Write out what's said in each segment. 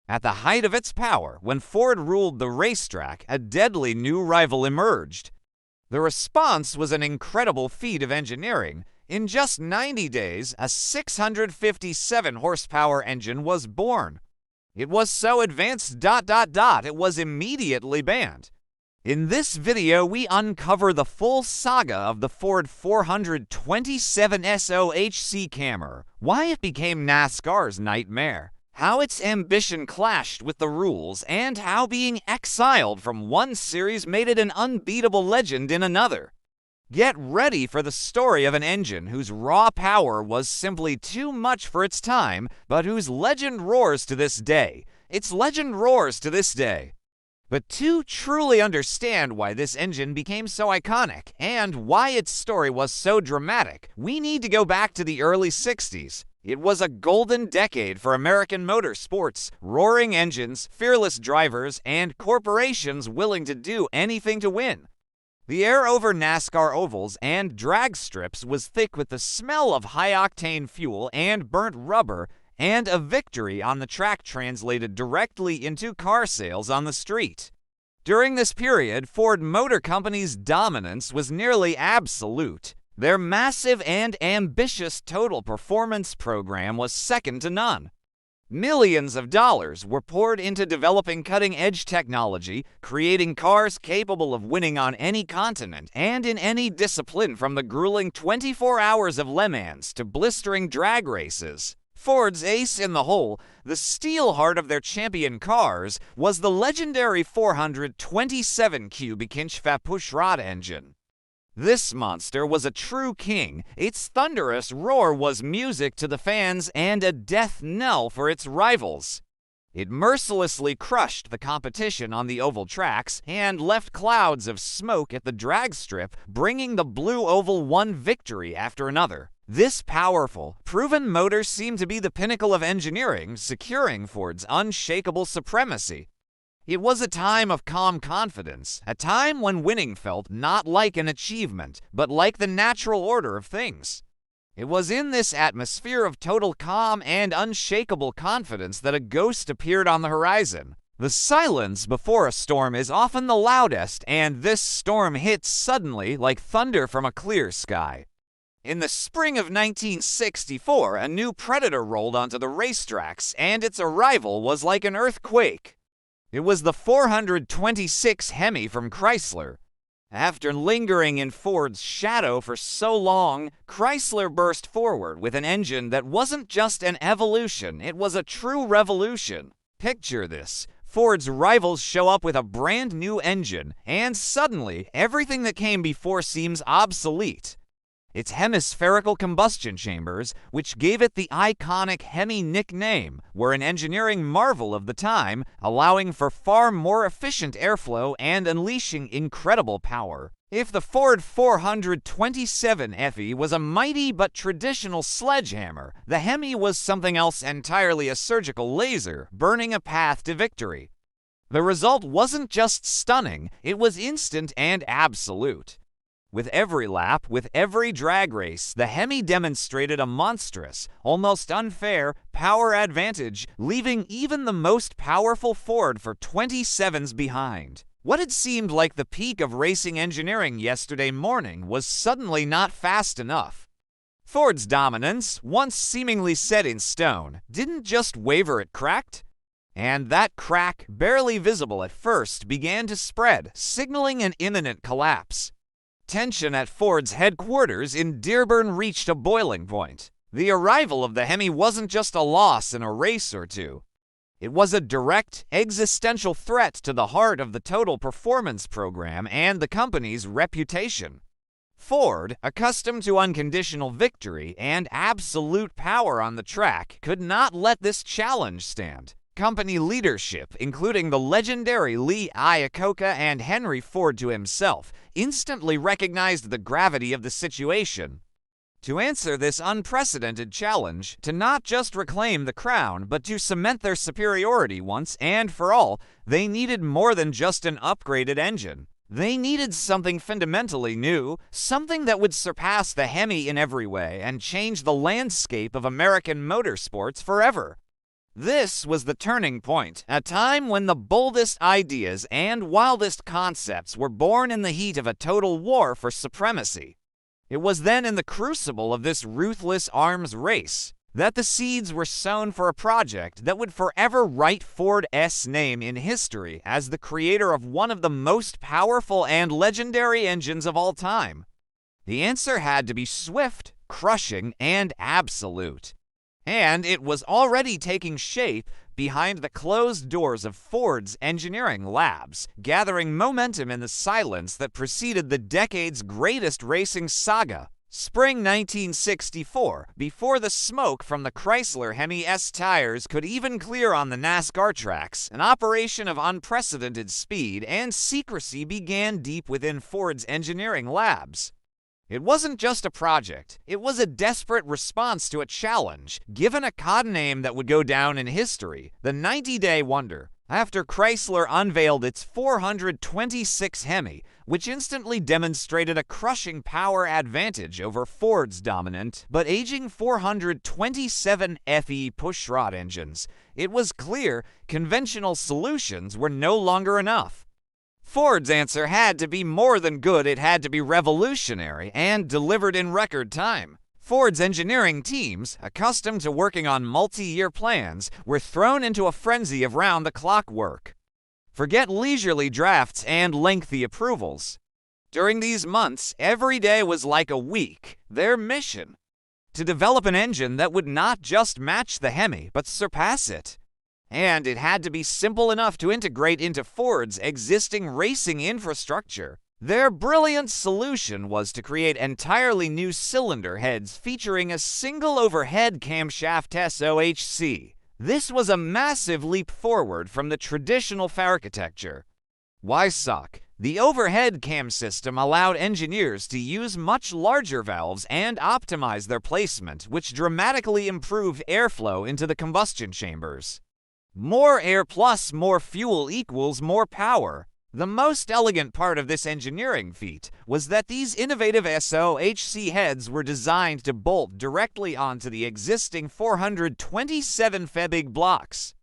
At the height of its power, when Ford ruled the racetrack, a deadly new rival emerged. The response was an incredible feat of engineering. In just 90 days, a 657-horsepower engine was born. It was so advanced ... it was immediately banned. In this video, we uncover the full saga of the Ford 427 SOHC Cammer, why it became NASCAR's nightmare, how its ambition clashed with the rules, and how being exiled from one series made it an unbeatable legend in another. Get ready for the story of an engine whose raw power was simply too much for its time, but whose legend roars to this day. Its legend roars to this day. But to truly understand why this engine became so iconic and why its story was so dramatic, we need to go back to the early 60s. It was a golden decade for American motorsports, roaring engines, fearless drivers, and corporations willing to do anything to win. The air over NASCAR ovals and drag strips was thick with the smell of high-octane fuel and burnt rubber, and a victory on the track translated directly into car sales on the street. During this period, Ford Motor Company's dominance was nearly absolute. Their massive and ambitious total performance program was second to none. Millions of dollars were poured into developing cutting-edge technology, creating cars capable of winning on any continent and in any discipline, from the grueling 24 hours of Le Mans to blistering drag races. Ford's ace in the hole, the steel heart of their champion cars, was the legendary 427 cubic inch Fapushrod engine. This monster was a true king. Its thunderous roar was music to the fans and a death knell for its rivals. It mercilessly crushed the competition on the oval tracks and left clouds of smoke at the drag strip, bringing the blue oval one victory after another. This powerful, proven motor seemed to be the pinnacle of engineering, securing Ford's unshakable supremacy. It was a time of calm confidence, a time when winning felt not like an achievement, but like the natural order of things. It was in this atmosphere of total calm and unshakable confidence that a ghost appeared on the horizon. The silence before a storm is often the loudest, and this storm hit suddenly like thunder from a clear sky. In the spring of 1964, a new predator rolled onto the racetracks, and its arrival was like an earthquake. It was the 426 Hemi from Chrysler. After lingering in Ford's shadow for so long, Chrysler burst forward with an engine that wasn't just an evolution, it was a true revolution. Picture this. Ford's rivals show up with a brand new engine, and suddenly, everything that came before seems obsolete. Its hemispherical combustion chambers, which gave it the iconic Hemi nickname, were an engineering marvel of the time, allowing for far more efficient airflow and unleashing incredible power. If the Ford 427 FE was a mighty but traditional sledgehammer, the Hemi was something else entirely, a surgical laser, burning a path to victory. The result wasn't just stunning, it was instant and absolute. With every lap, with every drag race, the Hemi demonstrated a monstrous, almost unfair, power advantage, leaving even the most powerful Ford for 27s behind. What had seemed like the peak of racing engineering yesterday morning was suddenly not fast enough. Ford's dominance, once seemingly set in stone, didn't just waver, it cracked. And that crack, barely visible at first, began to spread, signaling an imminent collapse. Tension at Ford's headquarters in Dearborn reached a boiling point. The arrival of the Hemi wasn't just a loss in a race or two. It was a direct, existential threat to the heart of the total performance program and the company's reputation. Ford, accustomed to unconditional victory and absolute power on the track, could not let this challenge stand. Company leadership, including the legendary Lee Iacocca and Henry Ford to himself, instantly recognized the gravity of the situation. To answer this unprecedented challenge, to not just reclaim the crown, but to cement their superiority once and for all, they needed more than just an upgraded engine. They needed something fundamentally new, something that would surpass the Hemi in every way and change the landscape of American motorsports forever. This was the turning point, a time when the boldest ideas and wildest concepts were born in the heat of a total war for supremacy. It was then in the crucible of this ruthless arms race that the seeds were sown for a project that would forever write Ford's name in history as the creator of one of the most powerful and legendary engines of all time. The answer had to be swift, crushing, and absolute. And it was already taking shape behind the closed doors of Ford's engineering labs, gathering momentum in the silence that preceded the decade's greatest racing saga. Spring 1964, before the smoke from the Chrysler Hemi S tires could even clear on the NASCAR tracks, an operation of unprecedented speed and secrecy began deep within Ford's engineering labs. It wasn't just a project, it was a desperate response to a challenge, given a cod name that would go down in history, the 90-day wonder, after Chrysler unveiled its 426 Hemi, which instantly demonstrated a crushing power advantage over Ford's dominant but aging 427 FE pushrod engines. It was clear conventional solutions were no longer enough. Ford's answer had to be more than good, it had to be revolutionary and delivered in record time. Ford's engineering teams, accustomed to working on multi-year plans, were thrown into a frenzy of round-the-clock work. Forget leisurely drafts and lengthy approvals. During these months, every day was like a week. Their mission: to develop an engine that would not just match the Hemi, but surpass it. And it had to be simple enough to integrate into Ford's existing racing infrastructure. Their brilliant solution was to create entirely new cylinder heads featuring a single overhead camshaft SOHC. This was a massive leap forward from the traditional architecture. SOHC, the overhead cam system, allowed engineers to use much larger valves and optimize their placement, which dramatically improved airflow into the combustion chambers. More air plus more fuel equals more power. The most elegant part of this engineering feat was that these innovative SOHC heads were designed to bolt directly onto the existing 427 FE blocks.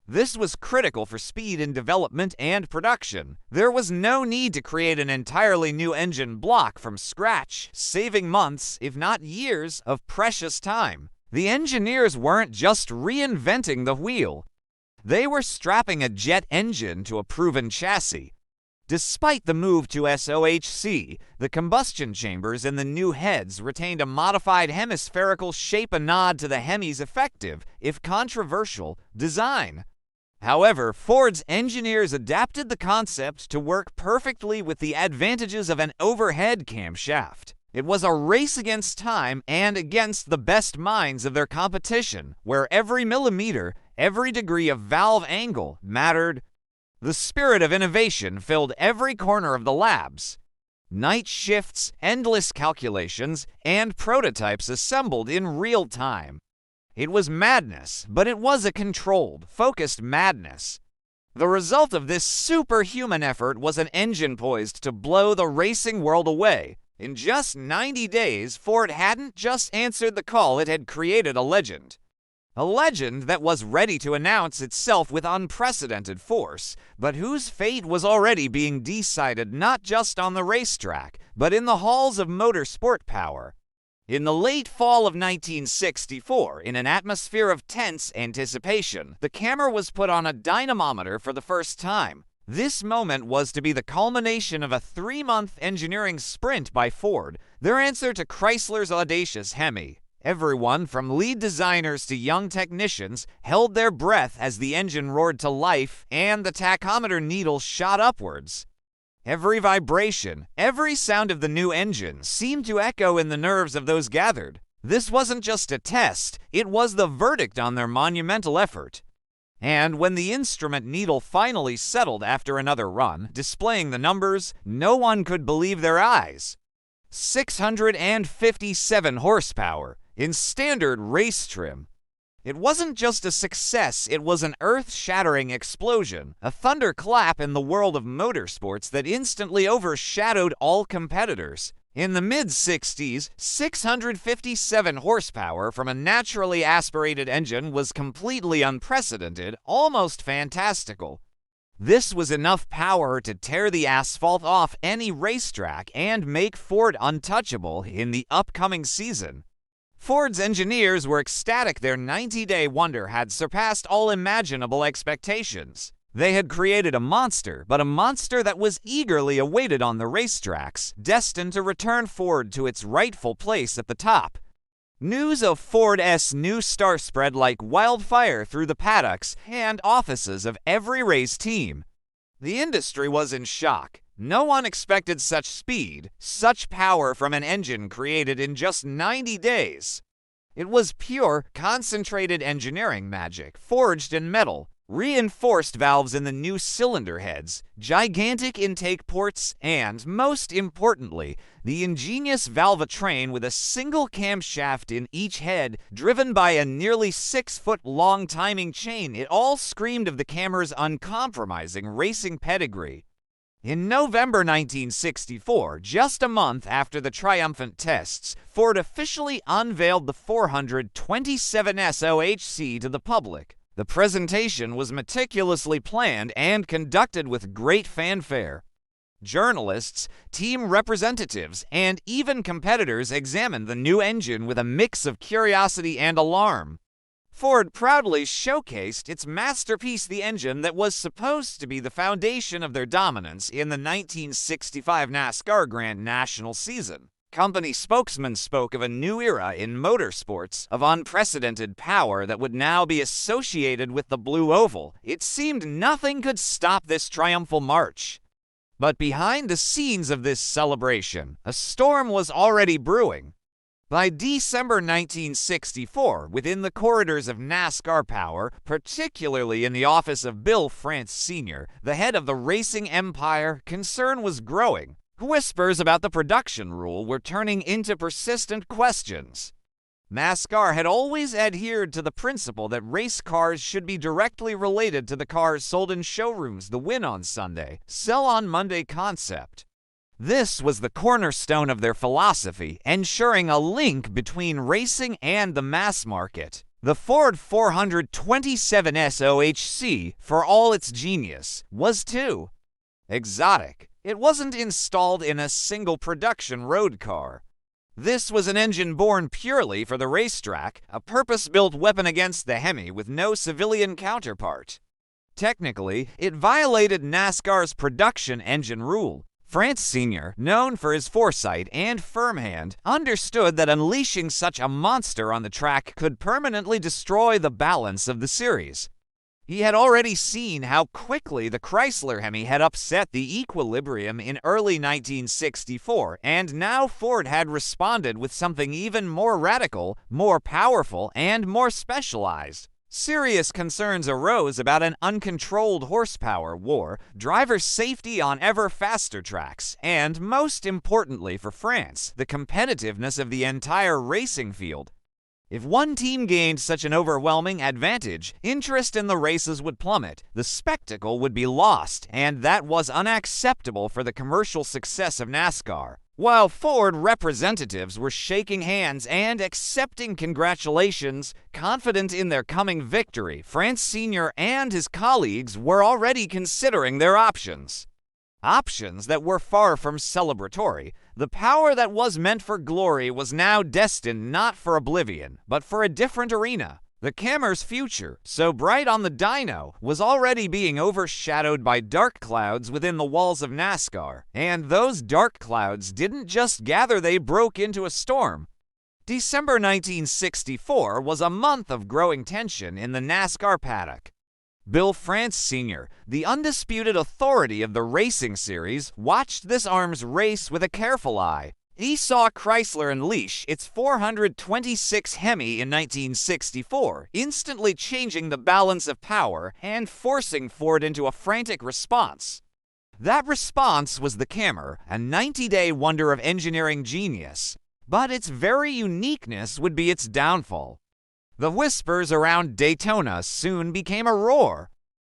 This was critical for speed in development and production. There was no need to create an entirely new engine block from scratch, saving months, if not years, of precious time. The engineers weren't just reinventing the wheel. They were strapping a jet engine to a proven chassis. Despite the move to SOHC, the combustion chambers in the new heads retained a modified hemispherical shape, a nod to the Hemi's effective, if controversial, design. However, Ford's engineers adapted the concept to work perfectly with the advantages of an overhead camshaft. It was a race against time and against the best minds of their competition, where every millimeter, every degree of valve angle mattered. The spirit of innovation filled every corner of the labs. Night shifts, endless calculations, and prototypes assembled in real time. It was madness, but it was a controlled, focused madness. The result of this superhuman effort was an engine poised to blow the racing world away. In just 90 days, Ford hadn't just answered the call, it had created a legend. A legend that was ready to announce itself with unprecedented force, but whose fate was already being decided not just on the racetrack, but in the halls of motorsport power. In the late fall of 1964, in an atmosphere of tense anticipation, the Cammer was put on a dynamometer for the first time. This moment was to be the culmination of a 3-month engineering sprint by Ford, their answer to Chrysler's audacious Hemi. Everyone, from lead designers to young technicians, held their breath as the engine roared to life and the tachometer needle shot upwards. Every vibration, every sound of the new engine seemed to echo in the nerves of those gathered. This wasn't just a test, it was the verdict on their monumental effort. And when the instrument needle finally settled after another run, displaying the numbers, no one could believe their eyes. 657 horsepower in standard race trim. It wasn't just a success, it was an earth-shattering explosion, a thunderclap in the world of motorsports that instantly overshadowed all competitors. In the mid-60s, 657 horsepower from a naturally aspirated engine was completely unprecedented, almost fantastical. This was enough power to tear the asphalt off any racetrack and make Ford untouchable in the upcoming season. Ford's engineers were ecstatic their 90-day wonder had surpassed all imaginable expectations. They had created a monster, but a monster that was eagerly awaited on the racetracks, destined to return Ford to its rightful place at the top. News of Ford's new star spread like wildfire through the paddocks and offices of every race team. The industry was in shock. No one expected such speed, such power from an engine created in just 90 days. It was pure, concentrated engineering magic, forged in metal. Reinforced valves in the new cylinder heads, gigantic intake ports, and, most importantly, the ingenious valvetrain with a single camshaft in each head, driven by a nearly 6-foot-long timing chain. It all screamed of the Cammer's uncompromising racing pedigree. In November 1964, just a month after the triumphant tests, Ford officially unveiled the 427 SOHC to the public. The presentation was meticulously planned and conducted with great fanfare. Journalists, team representatives, and even competitors examined the new engine with a mix of curiosity and alarm. Ford proudly showcased its masterpiece, the engine that was supposed to be the foundation of their dominance in the 1965 NASCAR Grand National season. Company spokesman spoke of a new era in motorsports, of unprecedented power that would now be associated with the blue oval. It seemed nothing could stop this triumphal march. But behind the scenes of this celebration, a storm was already brewing. By December 1964, within the corridors of NASCAR power, particularly in the office of Bill France Sr., the head of the racing empire, concern was growing. Whispers about the production rule were turning into persistent questions. NASCAR had always adhered to the principle that race cars should be directly related to the cars sold in showrooms, the win on Sunday, sell on Monday concept. This was the cornerstone of their philosophy, ensuring a link between racing and the mass market. The Ford 427 SOHC, for all its genius, was too exotic. It wasn't installed in a single production road car. This was an engine born purely for the racetrack, a purpose-built weapon against the Hemi with no civilian counterpart. Technically, it violated NASCAR's production engine rule. France Sr., known for his foresight and firm hand, understood that unleashing such a monster on the track could permanently destroy the balance of the series. He had already seen how quickly the Chrysler Hemi had upset the equilibrium in early 1964, and now Ford had responded with something even more radical, more powerful, and more specialized. Serious concerns arose about an uncontrolled horsepower war, driver safety on ever faster tracks, and, most importantly for France, the competitiveness of the entire racing field. If one team gained such an overwhelming advantage, interest in the races would plummet, the spectacle would be lost, and that was unacceptable for the commercial success of NASCAR. While Ford representatives were shaking hands and accepting congratulations, confident in their coming victory, France Sr. and his colleagues were already considering their options. Options that were far from celebratory. The power that was meant for glory was now destined not for oblivion, but for a different arena. The Cammer's future, so bright on the dyno, was already being overshadowed by dark clouds within the walls of NASCAR. And those dark clouds didn't just gather, they broke into a storm. December 1964 was a month of growing tension in the NASCAR paddock. Bill France Sr., the undisputed authority of the racing series, watched this arms race with a careful eye. He saw Chrysler unleash its 426 Hemi in 1964, instantly changing the balance of power and forcing Ford into a frantic response. That response was the Cammer, a 90-day wonder of engineering genius. But its very uniqueness would be its downfall. The whispers around Daytona soon became a roar.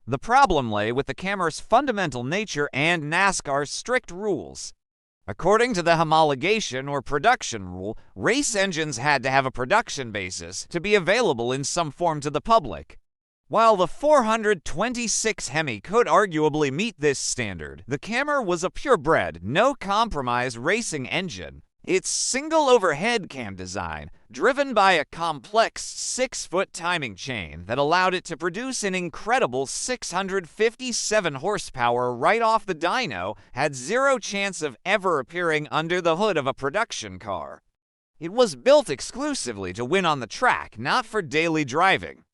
The problem lay with the Cammer's fundamental nature and NASCAR's strict rules. According to the homologation or production rule, race engines had to have a production basis to be available in some form to the public. While the 426 Hemi could arguably meet this standard, the Cammer was a purebred, no-compromise racing engine. Its single overhead cam design, driven by a complex 6-foot timing chain that allowed it to produce an incredible 657 horsepower right off the dyno, had zero chance of ever appearing under the hood of a production car. It was built exclusively to win on the track, not for daily driving.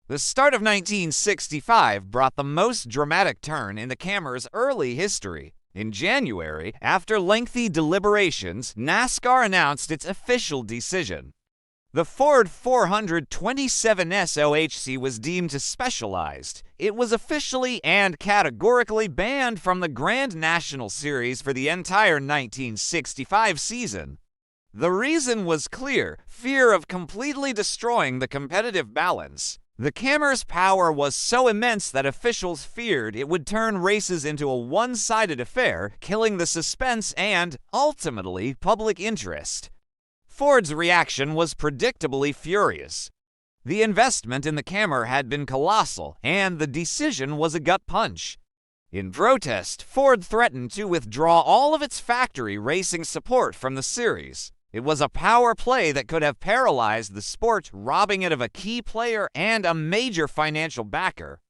The start of 1965 brought the most dramatic turn in the Cammer's early history. In January, after lengthy deliberations, NASCAR announced its official decision. The Ford 427 SOHC was deemed specialized. It was officially and categorically banned from the Grand National Series for the entire 1965 season. The reason was clear: fear of completely destroying the competitive balance. The Cammer's power was so immense that officials feared it would turn races into a one-sided affair, killing the suspense and, ultimately, public interest. Ford's reaction was predictably furious. The investment in the Cammer had been colossal, and the decision was a gut punch. In protest, Ford threatened to withdraw all of its factory racing support from the series. It was a power play that could have paralyzed the sport, robbing it of a key player and a major financial backer.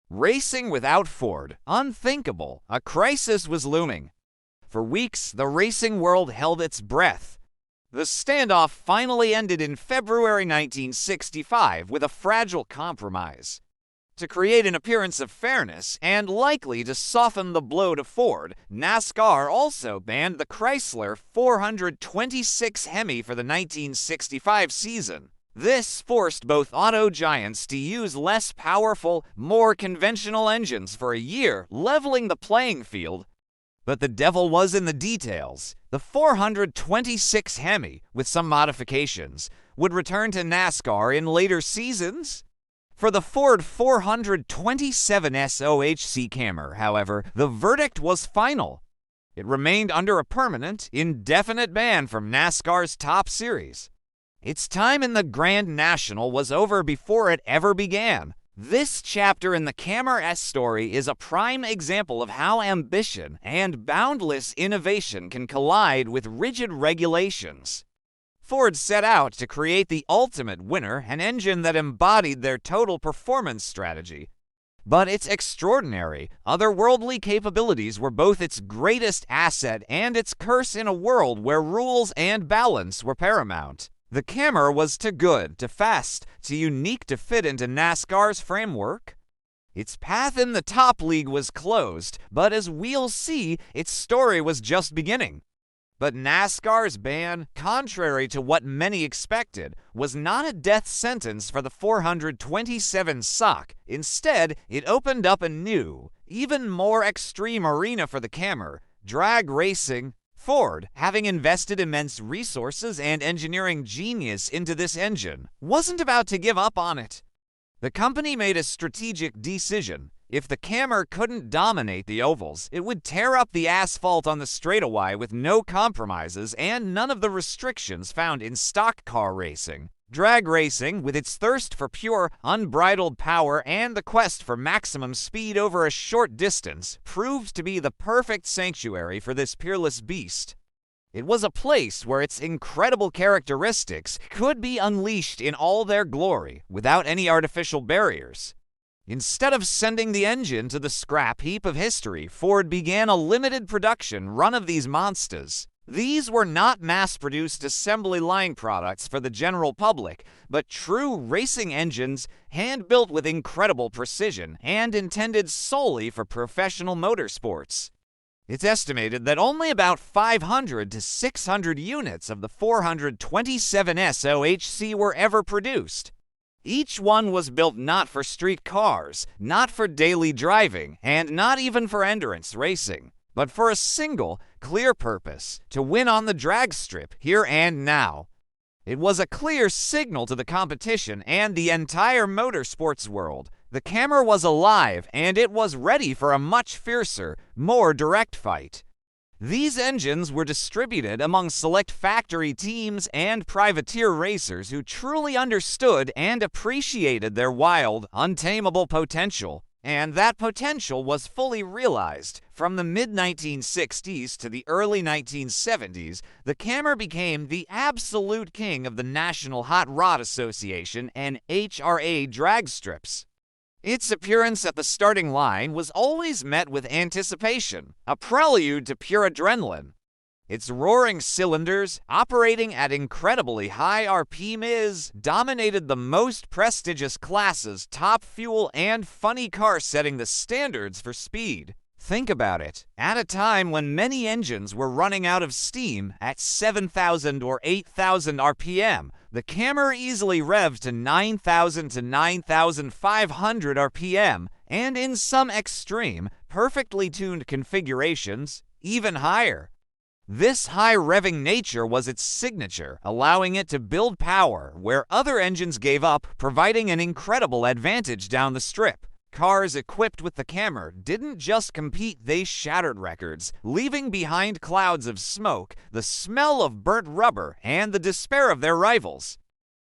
Racing without Ford, unthinkable. A crisis was looming. For weeks, the racing world held its breath. The standoff finally ended in February 1965 with a fragile compromise. To create an appearance of fairness, and likely to soften the blow to Ford, NASCAR also banned the Chrysler 426 Hemi for the 1965 season. This forced both auto giants to use less powerful, more conventional engines for a year, leveling the playing field. But the devil was in the details. The 426 Hemi, with some modifications, would return to NASCAR in later seasons. For the Ford 427 SOHC Cammer, however, the verdict was final. It remained under a permanent, indefinite ban from NASCAR's top series. Its time in the Grand National was over before it ever began. This chapter in the Cammer's story is a prime example of how ambition and boundless innovation can collide with rigid regulations. Ford set out to create the ultimate winner, an engine that embodied their total performance strategy. But its extraordinary, otherworldly capabilities were both its greatest asset and its curse in a world where rules and balance were paramount. The Cammer was too good, too fast, too unique to fit into NASCAR's framework. Its path in the top league was closed, but as we'll see, its story was just beginning. But NASCAR's ban, contrary to what many expected, was not a death sentence for the 427 SOHC. Instead, it opened up a new, even more extreme arena for the Cammer: drag racing. Ford, having invested immense resources and engineering genius into this engine, wasn't about to give up on it. The company made a strategic decision. If the Cammer couldn't dominate the ovals, it would tear up the asphalt on the straightaway with no compromises and none of the restrictions found in stock car racing. Drag racing, with its thirst for pure, unbridled power and the quest for maximum speed over a short distance, proved to be the perfect sanctuary for this peerless beast. It was a place where its incredible characteristics could be unleashed in all their glory, without any artificial barriers. Instead of sending the engine to the scrap heap of history, Ford began a limited production run of these monsters. These were not mass-produced assembly line products for the general public, but true racing engines, hand-built with incredible precision and intended solely for professional motorsports. It's estimated that only about 500 to 600 units of the 427 SOHC were ever produced. Each one was built not for street cars, not for daily driving, and not even for endurance racing, but for a single, clear purpose: to win on the drag strip, here and now. It was a clear signal to the competition and the entire motorsports world. The Cammer was alive, and it was ready for a much fiercer, more direct fight. These engines were distributed among select factory teams and privateer racers who truly understood and appreciated their wild, untamable potential. And that potential was fully realized. From the mid-1960s to the early 1970s, the Cammer became the absolute king of the National Hot Rod Association (NHRA) drag strips. Its appearance at the starting line was always met with anticipation, a prelude to pure adrenaline. Its roaring cylinders, operating at incredibly high RPMs, dominated the most prestigious classes, top fuel, and funny car, setting the standards for speed. Think about it. At a time when many engines were running out of steam at 7,000 or 8,000 RPM, the Cammer easily revved to 9,000 to 9,500 RPM, and in some extreme, perfectly tuned configurations, even higher. This high revving nature was its signature, allowing it to build power where other engines gave up, providing an incredible advantage down the strip. Cars equipped with the Cammer didn't just compete, they shattered records, leaving behind clouds of smoke, the smell of burnt rubber, and the despair of their rivals.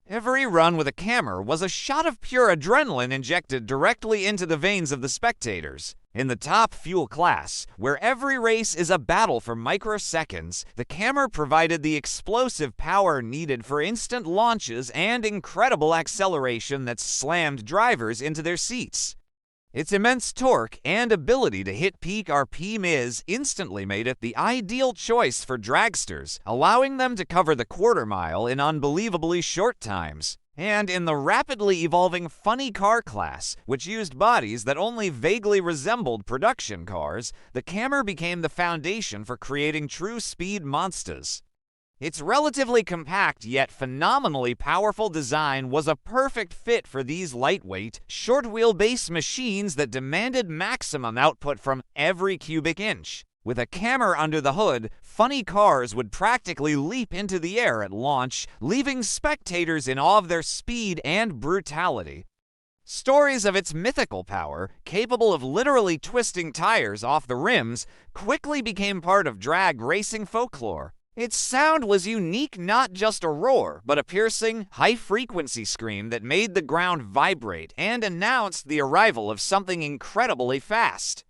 Every run with a Cammer was a shot of pure adrenaline injected directly into the veins of the spectators. In the top fuel class, where every race is a battle for microseconds, the Cammer provided the explosive power needed for instant launches and incredible acceleration that slammed drivers into their seats. Its immense torque and ability to hit peak RPMs instantly made it the ideal choice for dragsters, allowing them to cover the quarter mile in unbelievably short times. And in the rapidly evolving funny car class, which used bodies that only vaguely resembled production cars, the Cammer became the foundation for creating true speed monsters. Its relatively compact yet phenomenally powerful design was a perfect fit for these lightweight, short-wheelbase machines that demanded maximum output from every cubic inch. With a Cammer under the hood, funny cars would practically leap into the air at launch, leaving spectators in awe of their speed and brutality. Stories of its mythical power, capable of literally twisting tires off the rims, quickly became part of drag racing folklore. Its sound was unique, not just a roar, but a piercing, high-frequency scream that made the ground vibrate and announced the arrival of something incredibly fast.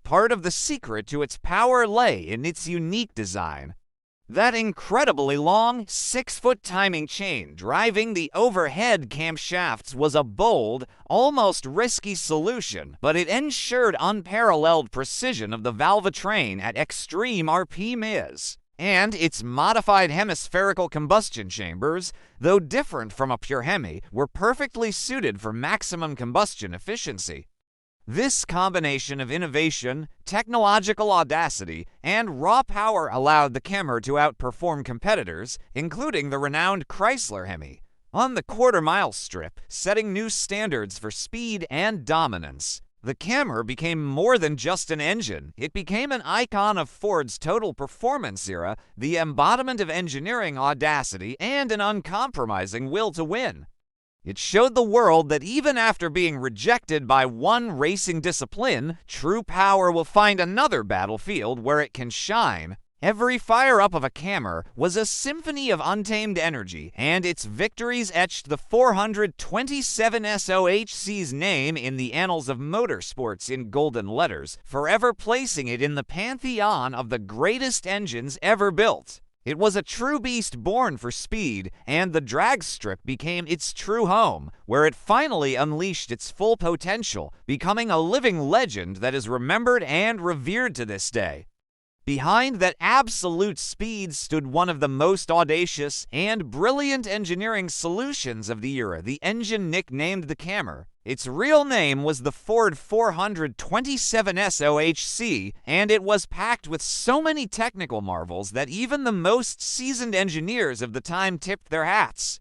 Part of the secret to its power lay in its unique design. That incredibly long, 6-foot timing chain driving the overhead camshafts was a bold, almost risky solution, but it ensured unparalleled precision of the valvetrain at extreme RPMs. And its modified hemispherical combustion chambers, though different from a pure Hemi, were perfectly suited for maximum combustion efficiency. This combination of innovation, technological audacity, and raw power allowed the Cammer to outperform competitors, including the renowned Chrysler Hemi, on the quarter-mile strip, setting new standards for speed and dominance. The Cammer became more than just an engine. It became an icon of Ford's total performance era, the embodiment of engineering audacity, and an uncompromising will to win. It showed the world that even after being rejected by one racing discipline, true power will find another battlefield where it can shine. Every fire-up of a Cammer was a symphony of untamed energy, and its victories etched the 427 SOHC's name in the annals of motorsports in golden letters, forever placing it in the pantheon of the greatest engines ever built. It was a true beast born for speed, and the drag strip became its true home, where it finally unleashed its full potential, becoming a living legend that is remembered and revered to this day. Behind that absolute speed stood one of the most audacious and brilliant engineering solutions of the era, the engine nicknamed the Cammer. Its real name was the Ford 427 SOHC, and it was packed with so many technical marvels that even the most seasoned engineers of the time tipped their hats.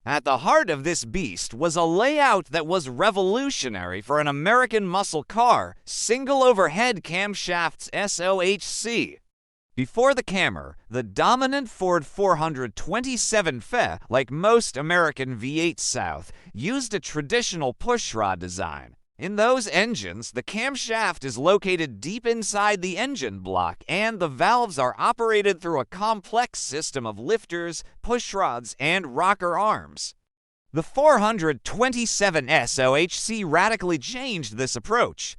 At the heart of this beast was a layout that was revolutionary for an American muscle car, single overhead camshafts SOHC. Before the Cammer, the dominant Ford 427 like most American V8 South, used a traditional pushrod design. In those engines, the camshaft is located deep inside the engine block, and the valves are operated through a complex system of lifters, pushrods, and rocker arms. The 427 SOHC radically changed this approach.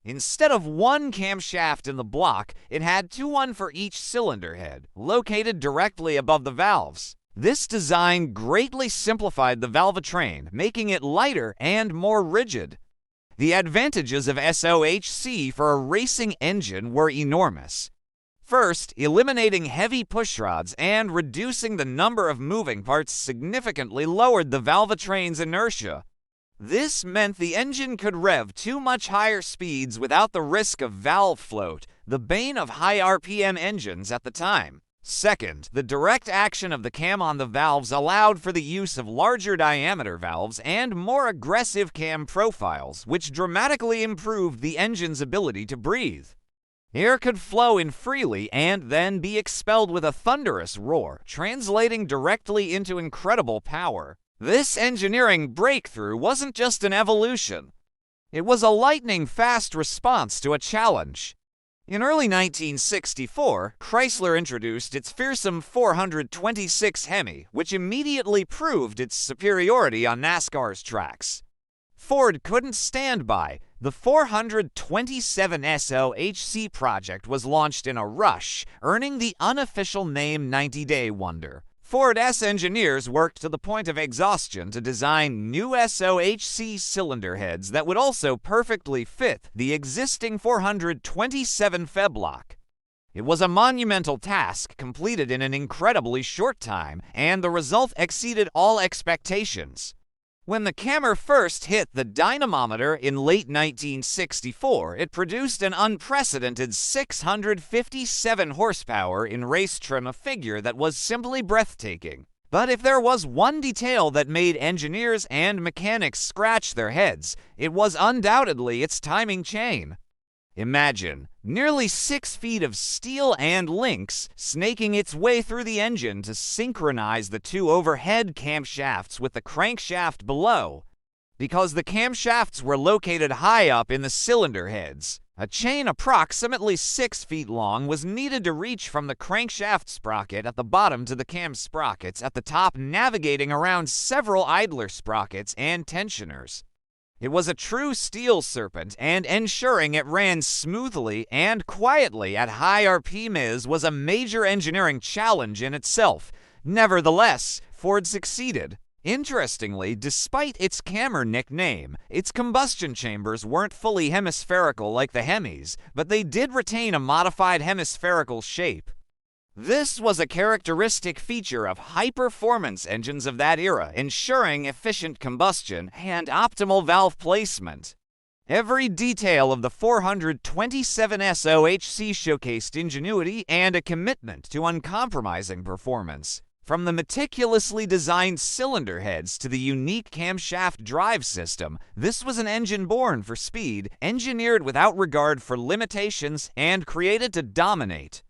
Instead of one camshaft in the block, it had one for each cylinder head, located directly above the valves. This design greatly simplified the valvetrain, making it lighter and more rigid. The advantages of SOHC for a racing engine were enormous. First, eliminating heavy pushrods and reducing the number of moving parts significantly lowered the valvetrain's inertia. This meant the engine could rev to much higher speeds without the risk of valve float, the bane of high RPM engines at the time. Second, the direct action of the cam on the valves allowed for the use of larger diameter valves and more aggressive cam profiles, which dramatically improved the engine's ability to breathe. Air could flow in freely and then be expelled with a thunderous roar, translating directly into incredible power. This engineering breakthrough wasn't just an evolution. It was a lightning-fast response to a challenge. In early 1964, Chrysler introduced its fearsome 426 Hemi, which immediately proved its superiority on NASCAR's tracks. Ford couldn't stand by. The 427 SOHC project was launched in a rush, earning the unofficial name 90-Day Wonder. Ford's engineers worked to the point of exhaustion to design new SOHC cylinder heads that would also perfectly fit the existing 427 Feblock. It was a monumental task completed in an incredibly short time, and the result exceeded all expectations. When the Cammer first hit the dynamometer in late 1964, it produced an unprecedented 657 horsepower in race trim, a figure that was simply breathtaking. But if there was one detail that made engineers and mechanics scratch their heads, it was undoubtedly its timing chain. Imagine nearly 6 feet of steel and links snaking its way through the engine to synchronize the two overhead camshafts with the crankshaft below. Because the camshafts were located high up in the cylinder heads, a chain approximately 6 feet long was needed to reach from the crankshaft sprocket at the bottom to the cam sprockets at the top, navigating around several idler sprockets and tensioners. It was a true steel serpent, and ensuring it ran smoothly and quietly at high RPMs was a major engineering challenge in itself. Nevertheless, Ford succeeded. Interestingly, despite its Cammer nickname, its combustion chambers weren't fully hemispherical like the Hemis, but they did retain a modified hemispherical shape. This was a characteristic feature of high-performance engines of that era, ensuring efficient combustion and optimal valve placement. Every detail of the 427 SOHC showcased ingenuity and a commitment to uncompromising performance. From the meticulously designed cylinder heads to the unique camshaft drive system, this was an engine born for speed, engineered without regard for limitations, and created to dominate.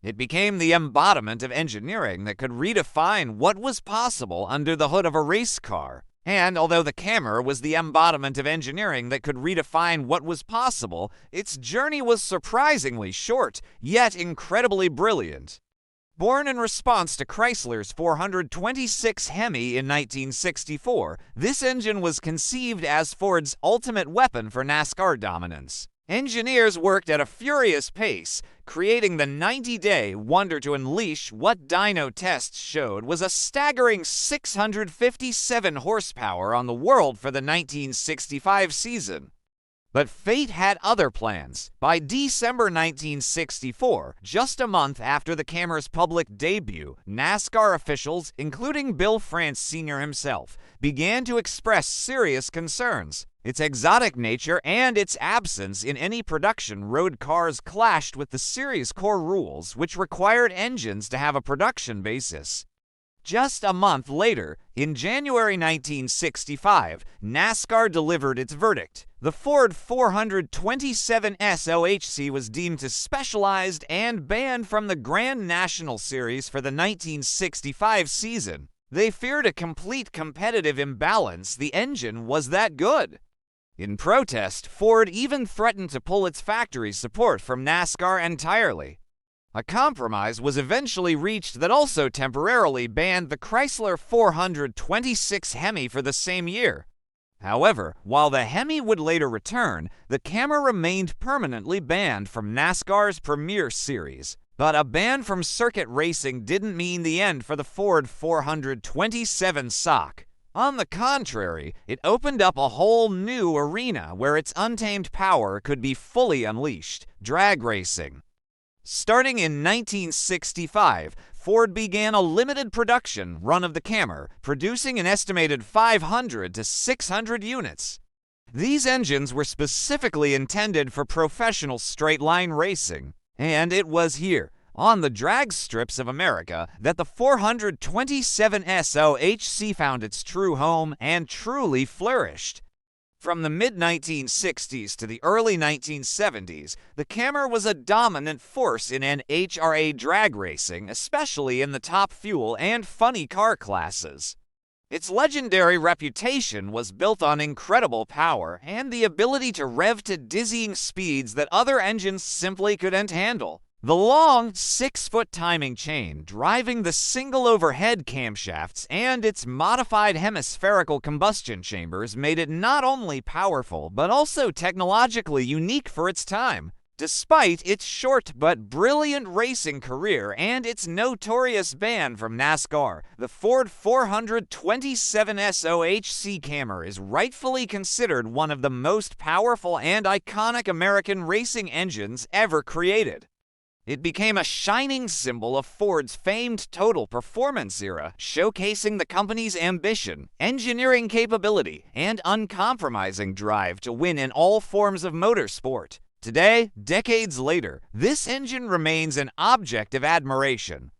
It became the embodiment of engineering that could redefine what was possible under the hood of a race car. And although the Cammer was the embodiment of engineering that could redefine what was possible, its journey was surprisingly short, yet incredibly brilliant. Born in response to Chrysler's 426 Hemi in 1964, this engine was conceived as Ford's ultimate weapon for NASCAR dominance. Engineers worked at a furious pace, creating the 90-Day Wonder to unleash what dyno tests showed was a staggering 657 horsepower on the world for the 1965 season. But fate had other plans. By December 1964, just a month after the Cammer's public debut, NASCAR officials, including Bill France Sr. himself, began to express serious concerns. Its exotic nature and its absence in any production road cars clashed with the series' core rules, which required engines to have a production basis. Just a month later, in January 1965, NASCAR delivered its verdict. The Ford 427 SOHC was deemed to specialized and banned from the Grand National Series for the 1965 season. They feared a complete competitive imbalance. The engine was that good. In protest, Ford even threatened to pull its factory support from NASCAR entirely. A compromise was eventually reached that also temporarily banned the Chrysler 426 Hemi for the same year. However, while the Hemi would later return, the Cammer remained permanently banned from NASCAR's Premier Series. But a ban from circuit racing didn't mean the end for the Ford 427 SOHC. On the contrary, it opened up a whole new arena where its untamed power could be fully unleashed: drag racing. Starting in 1965, Ford began a limited production run of the Cammer, producing an estimated 500 to 600 units. These engines were specifically intended for professional straight-line racing, and it was here, on the drag strips of America, that the 427 SOHC found its true home and truly flourished. From the mid-1960s to the early 1970s, the Cammer was a dominant force in NHRA drag racing, especially in the top fuel and funny car classes. Its legendary reputation was built on incredible power and the ability to rev to dizzying speeds that other engines simply couldn't handle. The long 6-foot timing chain driving the single overhead camshafts and its modified hemispherical combustion chambers made it not only powerful but also technologically unique for its time. Despite its short but brilliant racing career and its notorious ban from NASCAR, the Ford 427 SOHC Cammer is rightfully considered one of the most powerful and iconic American racing engines ever created. It became a shining symbol of Ford's famed total performance era, showcasing the company's ambition, engineering capability, and uncompromising drive to win in all forms of motorsport. Today, decades later, this engine remains an object of admiration.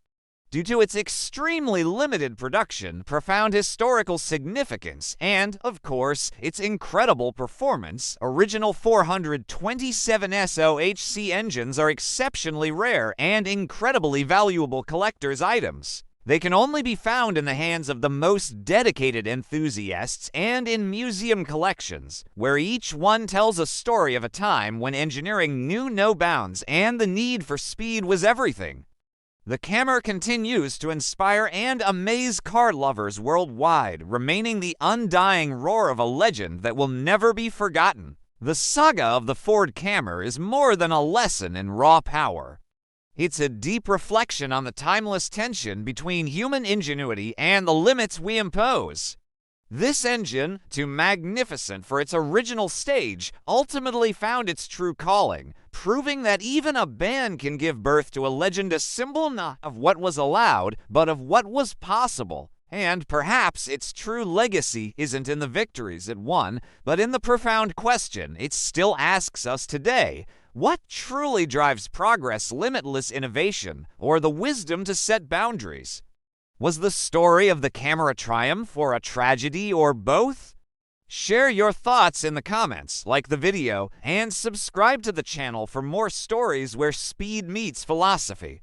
Due to its extremely limited production, profound historical significance, and, of course, its incredible performance, original 427 SOHC engines are exceptionally rare and incredibly valuable collector's items. They can only be found in the hands of the most dedicated enthusiasts and in museum collections, where each one tells a story of a time when engineering knew no bounds and the need for speed was everything. The Cammer continues to inspire and amaze car lovers worldwide, remaining the undying roar of a legend that will never be forgotten. The saga of the Ford Cammer is more than a lesson in raw power. It's a deep reflection on the timeless tension between human ingenuity and the limits we impose. This engine, too magnificent for its original stage, ultimately found its true calling, proving that even a ban can give birth to a legend, a symbol not of what was allowed, but of what was possible. And perhaps its true legacy isn't in the victories it won, but in the profound question it still asks us today: what truly drives progress, limitless innovation, or the wisdom to set boundaries? Was the story of the Cammer a triumph or a tragedy or both? Share your thoughts in the comments, like the video, and subscribe to the channel for more stories where speed meets philosophy.